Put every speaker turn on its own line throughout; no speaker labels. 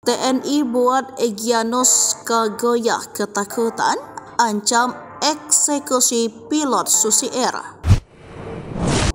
TNI buat Egyanus Kagoya ketakutan, ancam eksekusi pilot Susi Air.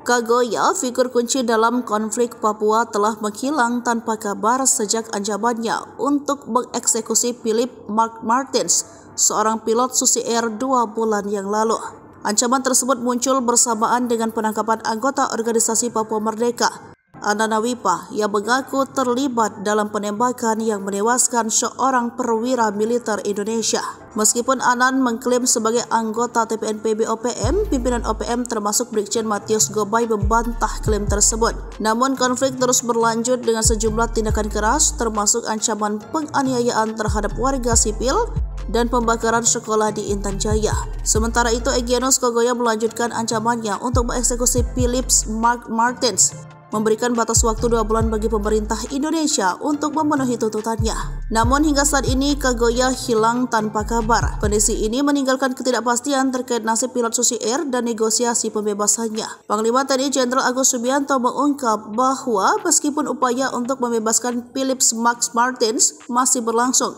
Kagoya, figur kunci dalam konflik Papua, telah menghilang tanpa kabar sejak ancamannya untuk mengeksekusi Philip Mark Martins, seorang pilot Susi Air 2 bulan yang lalu. Ancaman tersebut muncul bersamaan dengan penangkapan anggota organisasi Papua Merdeka, Anana Wipa, yang mengaku terlibat dalam penembakan yang menewaskan seorang perwira militer Indonesia. Meskipun Anan mengklaim sebagai anggota TPNPB OPM, pimpinan OPM termasuk Brigjen Matius Gobay membantah klaim tersebut. Namun konflik terus berlanjut dengan sejumlah tindakan keras, termasuk ancaman penganiayaan terhadap warga sipil dan pembakaran sekolah di Intan Jaya. Sementara itu, Egyanus Kagoya melanjutkan ancamannya untuk mengeksekusi Philip Mark Martins, memberikan batas waktu 2 bulan bagi pemerintah Indonesia untuk memenuhi tuntutannya. Namun hingga saat ini Kagoya hilang tanpa kabar. Kondisi ini meninggalkan ketidakpastian terkait nasib pilot Susi Air dan negosiasi pembebasannya. Panglima TNI Jenderal Agus Subianto mengungkap bahwa meskipun upaya untuk membebaskan Philip Mark Martins masih berlangsung,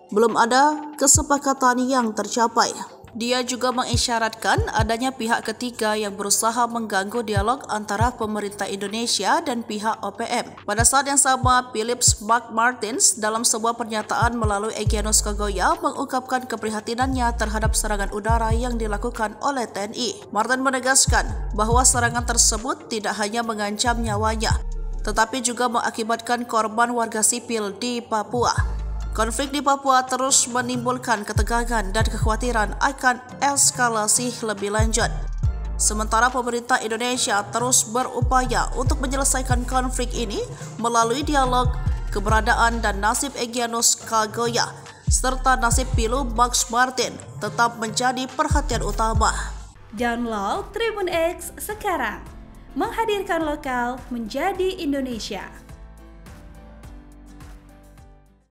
belum ada kesepakatan yang tercapai. Dia juga mengisyaratkan adanya pihak ketiga yang berusaha mengganggu dialog antara pemerintah Indonesia dan pihak OPM. Pada saat yang sama, Philip Mark Martins dalam sebuah pernyataan melalui Egyanus Kagoya mengungkapkan keprihatinannya terhadap serangan udara yang dilakukan oleh TNI. Martin menegaskan bahwa serangan tersebut tidak hanya mengancam nyawanya, tetapi juga mengakibatkan korban warga sipil di Papua. Konflik di Papua terus menimbulkan ketegangan dan kekhawatiran akan eskalasi lebih lanjut. Sementara pemerintah Indonesia terus berupaya untuk menyelesaikan konflik ini melalui dialog. Keberadaan dan nasib Egyanus Kagoya serta nasib pilot Mark Martin tetap menjadi perhatian utama.
Download Tribun X sekarang, menghadirkan lokal menjadi Indonesia.